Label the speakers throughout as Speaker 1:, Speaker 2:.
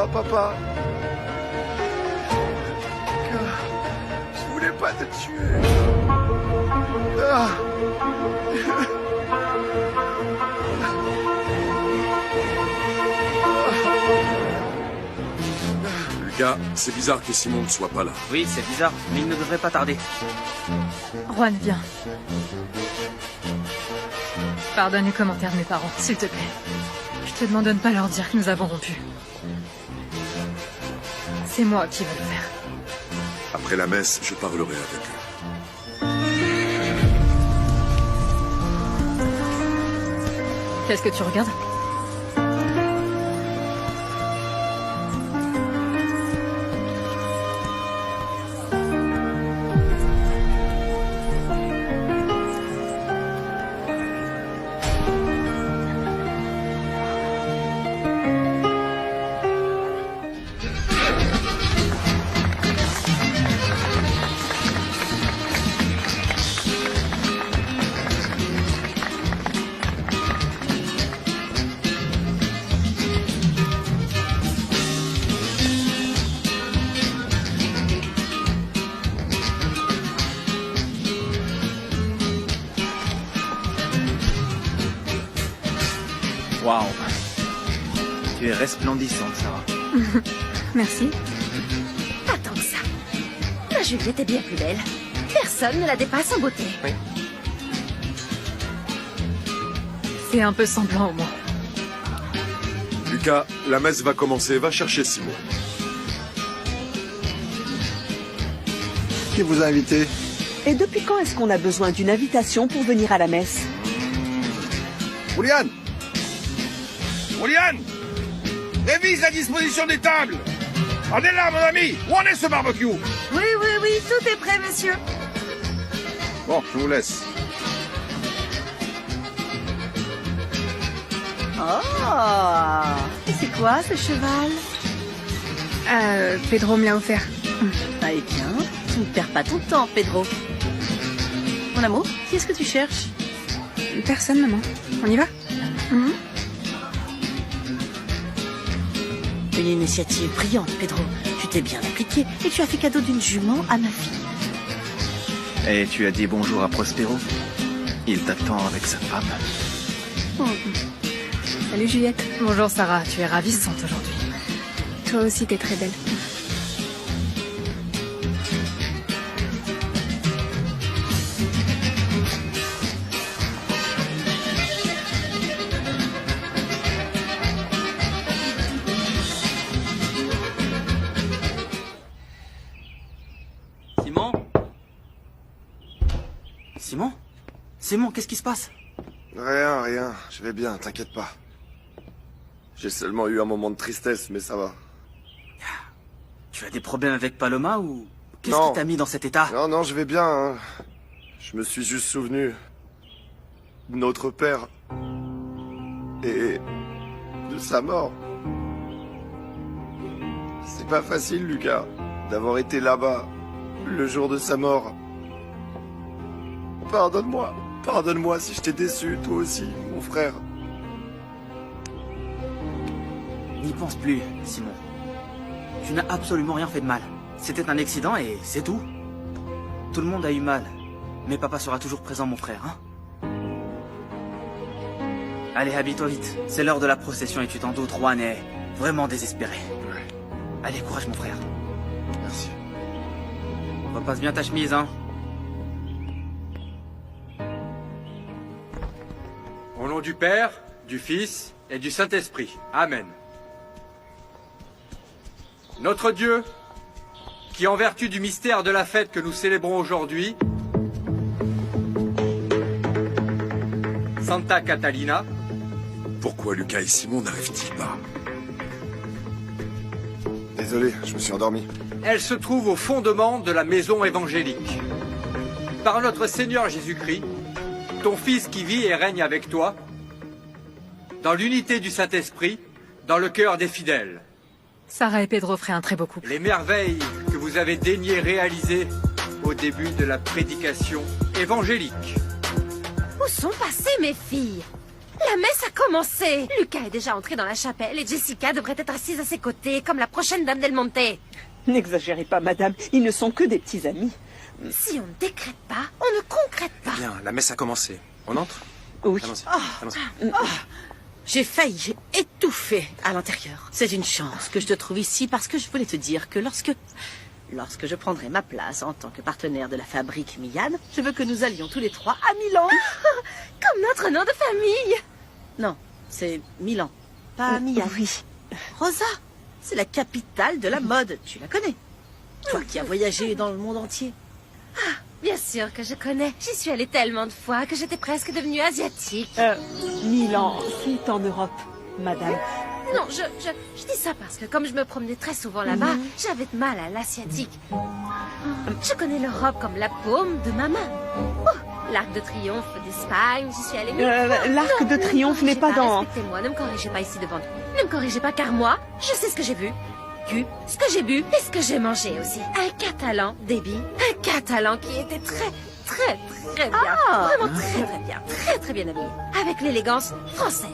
Speaker 1: va, papa? Je voulais pas te tuer. Ah.
Speaker 2: Lucas, c'est bizarre que Simon ne soit pas là.
Speaker 3: Oui, c'est bizarre, mais il ne devrait pas tarder.
Speaker 4: Juan, viens. Pardonne les commentaires de mes parents, s'il te plaît. Je te demande de ne pas leur dire que nous avons rompu. C'est moi qui vais le faire.
Speaker 2: Après la messe, je parlerai avec eux.
Speaker 4: Qu'est-ce que tu regardes?
Speaker 3: Waouh. Tu es resplendissante, Sarah.
Speaker 4: Merci.
Speaker 5: Pas tant que ça. La Juliette est bien plus belle. Personne ne la dépasse en beauté.
Speaker 1: Oui.
Speaker 4: C'est un peu semblant au moins.
Speaker 2: Lucas, la messe va commencer. Va chercher Simon.
Speaker 1: Qui vous a invité?
Speaker 6: Et depuis quand est-ce qu'on a besoin d'une invitation pour venir à la messe?
Speaker 1: Julian! Julian! Révise la disposition des tables! On est là, mon ami! Où en est ce barbecue?
Speaker 5: Oui, tout est prêt, monsieur.
Speaker 1: Bon, je vous laisse.
Speaker 6: Oh! Et c'est quoi ce cheval?
Speaker 4: Pedro me l'a offert.
Speaker 6: Ah, eh bien, tu ne perds pas ton temps, Pedro. Mon amour, qui est-ce que tu cherches?
Speaker 4: Personne, maman. On y va?
Speaker 6: Une initiative brillante, Pedro. Tu t'es bien appliqué et tu as fait cadeau d'une jument à ma fille.
Speaker 3: Et tu as dit bonjour à Prospero. Il t'attend avec sa femme.
Speaker 4: Salut Juliette. Bonjour Sarah, tu es ravissante aujourd'hui. Toi aussi, t'es très belle.
Speaker 3: Simon? Simon? Simon, qu'est-ce qui se passe?
Speaker 1: Rien. Je vais bien, t'inquiète pas. J'ai seulement eu un moment de tristesse, mais ça va.
Speaker 3: Tu as des problèmes avec Paloma ou... Qu'est-ce
Speaker 1: Non.
Speaker 3: qui t'a mis dans cet état?
Speaker 1: Non, je vais bien. Hein. Je me suis juste souvenu de notre père et de sa mort. C'est pas facile, Lucas, d'avoir été là-bas le jour de sa mort. Pardonne-moi si je t'ai déçu, toi aussi, mon frère.
Speaker 3: N'y pense plus, Simon. Tu n'as absolument rien fait de mal. C'était un accident et c'est tout. Tout le monde a eu mal. Mais papa sera toujours présent, mon frère, hein? Allez, habille-toi vite. C'est l'heure de la procession et tu t'en doutes, Juan est vraiment désespéré.
Speaker 1: Ouais,
Speaker 3: Allez, courage, mon frère.
Speaker 1: merci.
Speaker 3: Repasse bien ta chemise, hein?
Speaker 7: Au nom du Père, du Fils et du Saint-Esprit. Amen. Notre Dieu, qui en vertu du mystère de la fête que nous célébrons aujourd'hui, Santa Catalina,
Speaker 2: Pourquoi Lucas et Simon n'arrivent-ils pas?
Speaker 1: Désolé, je me suis endormi.
Speaker 7: elle se trouve au fondement de la maison évangélique. Par notre Seigneur Jésus-Christ, ton Fils qui vit et règne avec toi, dans l'unité du Saint-Esprit, dans le cœur des fidèles.
Speaker 4: Sarah et Pedro feraient un très beau couple.
Speaker 7: Les merveilles que vous avez daigné réaliser au début de la prédication évangélique.
Speaker 5: Où sont passées mes filles? La messe a commencé. Lucas est déjà entré dans la chapelle et Jessica devrait être assise à ses côtés comme la prochaine dame Del Monte.
Speaker 6: N'exagérez pas, madame. Ils ne sont que des petits amis.
Speaker 5: Si on ne décrète pas, on ne concrète pas.
Speaker 2: Bien, la messe a commencé. On entre?
Speaker 6: Oui.
Speaker 2: Allons-y. Allons-y.
Speaker 6: J'ai failli étouffer à l'intérieur. C'est une chance que je te trouve ici parce que je voulais te dire que lorsque je prendrai ma place en tant que partenaire de la fabrique Mian, je veux que nous allions tous les trois à Milan.
Speaker 5: Comme notre nom de famille.
Speaker 6: Non, c'est Milan, pas Mian. Oui. Rosa, c'est la capitale de la mode. Tu la connais? Toi qui as voyagé dans le monde entier.
Speaker 5: Bien sûr que je connais. J'y suis allée tellement de fois que j'étais presque devenue asiatique.
Speaker 6: Milan, c'est en Europe, madame.
Speaker 5: Non, je dis ça parce que comme je me promenais très souvent là-bas, j'avais de mal à l'asiatique. Je connais l'Europe comme la paume de ma main. Oh, l'Arc de Triomphe d'Espagne, j'y suis allée mille fois.
Speaker 6: L'Arc de Triomphe n'est pas dans...
Speaker 5: Respectez-moi, ne me corrigez pas ici devant nous. Ne me corrigez pas car moi, je sais ce que j'ai vu, ce que j'ai bu et ce que j'ai mangé aussi. Un Catalan, Debbie, un Catalan qui était très bien. Vraiment très bien habillé. Avec l'élégance française.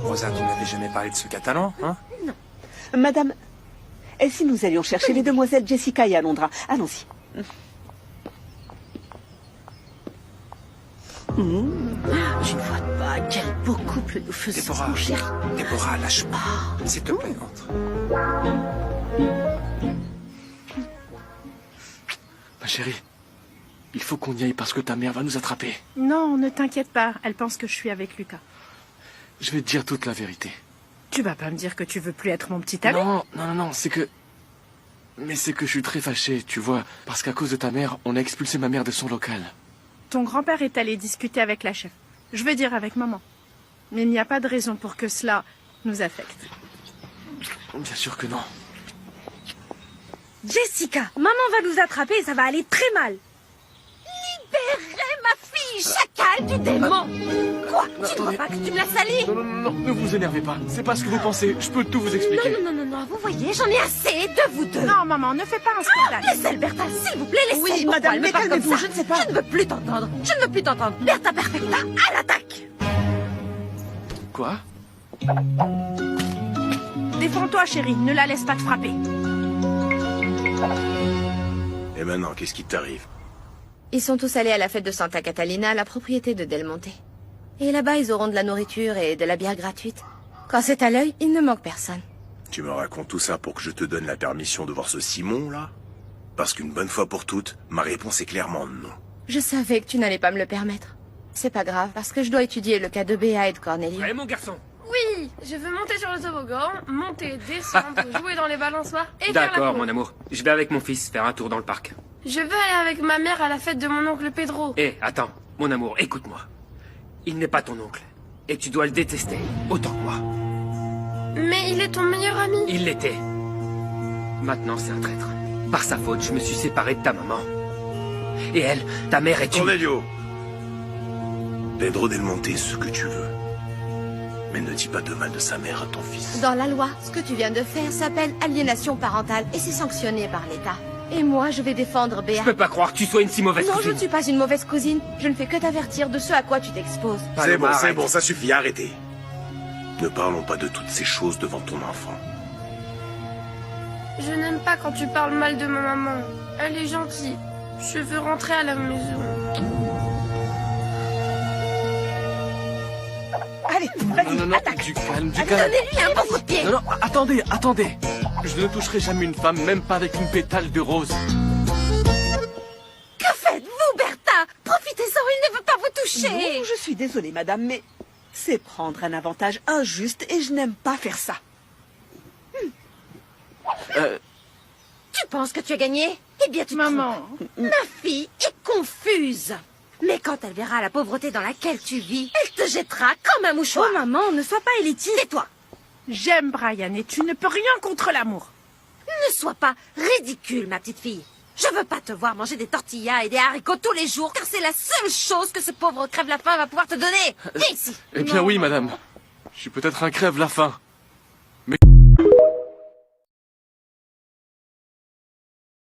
Speaker 2: Rosa, tu n'avais jamais parlé de ce Catalan, hein?
Speaker 5: Non.
Speaker 6: Madame, et si nous allions chercher les demoiselles Jessica et Alondra? Allons-y. Je ne vois pas quel beau couple nous faisons,
Speaker 2: Déborah,
Speaker 6: mon chéri.
Speaker 2: Déborah, lâche-moi. S'il te plaît, entre.
Speaker 8: Ma chérie, il faut qu'on y aille parce que ta mère va nous attraper.
Speaker 9: Non, ne t'inquiète pas. Elle pense que je suis avec Lucas.
Speaker 8: Je vais te dire toute la vérité.
Speaker 9: Tu vas pas me dire que tu veux plus être mon petit ami?
Speaker 8: Non, c'est que... Mais c'est que je suis très fâché, tu vois. Parce qu'à cause de ta mère, on a expulsé ma mère de son local.
Speaker 9: Ton grand-père est allé discuter avec la chef. Je veux dire avec maman. Mais il n'y a pas de raison pour que cela nous affecte.
Speaker 8: Bien sûr que non.
Speaker 5: Jessica, maman va nous attraper et ça va aller très mal. Libérez ma fille, chacal du démon. Quoi? Tu ne vois pas que tu me l'as salie?
Speaker 8: Non, ne vous énervez pas. C'est pas ce que vous pensez. Je peux tout vous expliquer.
Speaker 5: Non, vous voyez, j'en ai assez de vous deux.
Speaker 9: Non, maman, ne fais pas un scandale.
Speaker 5: Laissez Bertha, s'il vous plaît, laissez.
Speaker 6: Oui, madame, mais calmez-vous, je ne sais pas.
Speaker 5: Je ne veux plus t'entendre. Bertha Perfecta, à l'attaque.
Speaker 8: Quoi?
Speaker 9: Défends-toi, chérie. Ne la laisse pas te frapper.
Speaker 1: Et maintenant, qu'est-ce qui t'arrive?
Speaker 10: Ils sont tous allés à la fête de Santa Catalina, la propriété de Del Monte. Et là-bas, ils auront de la nourriture et de la bière gratuite. Quand c'est à l'œil, il ne manque personne.
Speaker 1: Tu me racontes tout ça pour que je te donne la permission de voir ce Simon, là? Parce qu'une bonne fois pour toutes, ma réponse est clairement non.
Speaker 10: Je savais que tu n'allais pas me le permettre. C'est pas grave, parce que je dois étudier le cas de Béa et de Cornelio.
Speaker 7: Allez, mon garçon.
Speaker 11: Oui, je veux monter sur le toboggan, monter, descendre, jouer dans les balançoires et faire la
Speaker 7: D'accord,
Speaker 11: cour.
Speaker 7: mon amour. Je vais avec mon fils faire un tour dans le parc.
Speaker 11: Je veux aller avec ma mère à la fête de mon oncle Pedro.
Speaker 7: Attends, mon amour, écoute-moi. Il n'est pas ton oncle. Et tu dois le détester, autant que moi.
Speaker 11: Mais il est ton meilleur ami.
Speaker 7: Il l'était. Maintenant, c'est un traître. Par sa faute, je me suis séparé de ta maman. Et elle, ta mère est une...
Speaker 1: Cornelio! Pedro Del Monte, ce que tu veux. Mais ne dis pas de mal de sa mère à ton fils.
Speaker 10: Dans la loi, ce que tu viens de faire s'appelle aliénation parentale et c'est sanctionné par l'État. Et moi, je vais défendre Béa.
Speaker 7: Je peux pas croire que tu sois une si mauvaise
Speaker 10: Non,
Speaker 7: cousine.
Speaker 10: je ne suis pas une mauvaise cousine. Je ne fais que t'avertir de ce à quoi tu t'exposes.
Speaker 1: C'est bon, ça suffit, arrêtez. Ne parlons pas de toutes ces choses devant ton enfant.
Speaker 11: Je n'aime pas quand tu parles mal de ma maman. Elle est gentille. Je veux rentrer à la maison.
Speaker 6: Allez, vas-y,
Speaker 8: Non,
Speaker 6: attaque.
Speaker 8: du calme.
Speaker 5: Donnez-lui un bon coup de pied.
Speaker 8: Non, attendez. Je ne toucherai jamais une femme, même pas avec une pétale de rose.
Speaker 5: Que faites-vous, Bertha? Profitez-en, il ne veut pas vous toucher.
Speaker 6: Non, je suis désolée, madame, mais c'est prendre un avantage injuste et je n'aime pas faire ça.
Speaker 5: Tu penses que tu as gagné? Eh bien, tu te
Speaker 9: Maman.
Speaker 5: trompes. Ma fille est confuse. Mais quand elle verra la pauvreté dans laquelle tu vis, elle te jettera comme un mouchoir.
Speaker 10: Oh maman, ne sois pas élitiste.
Speaker 5: Tais-toi.
Speaker 9: J'aime Brian et tu ne peux rien contre l'amour.
Speaker 5: Ne sois pas ridicule, ma petite fille. Je veux pas te voir manger des tortillas et des haricots tous les jours, car c'est la seule chose que ce pauvre crève-la-faim va pouvoir te donner. Viens ici.
Speaker 8: Eh bien oui, madame. Je suis peut-être un crève-la-faim.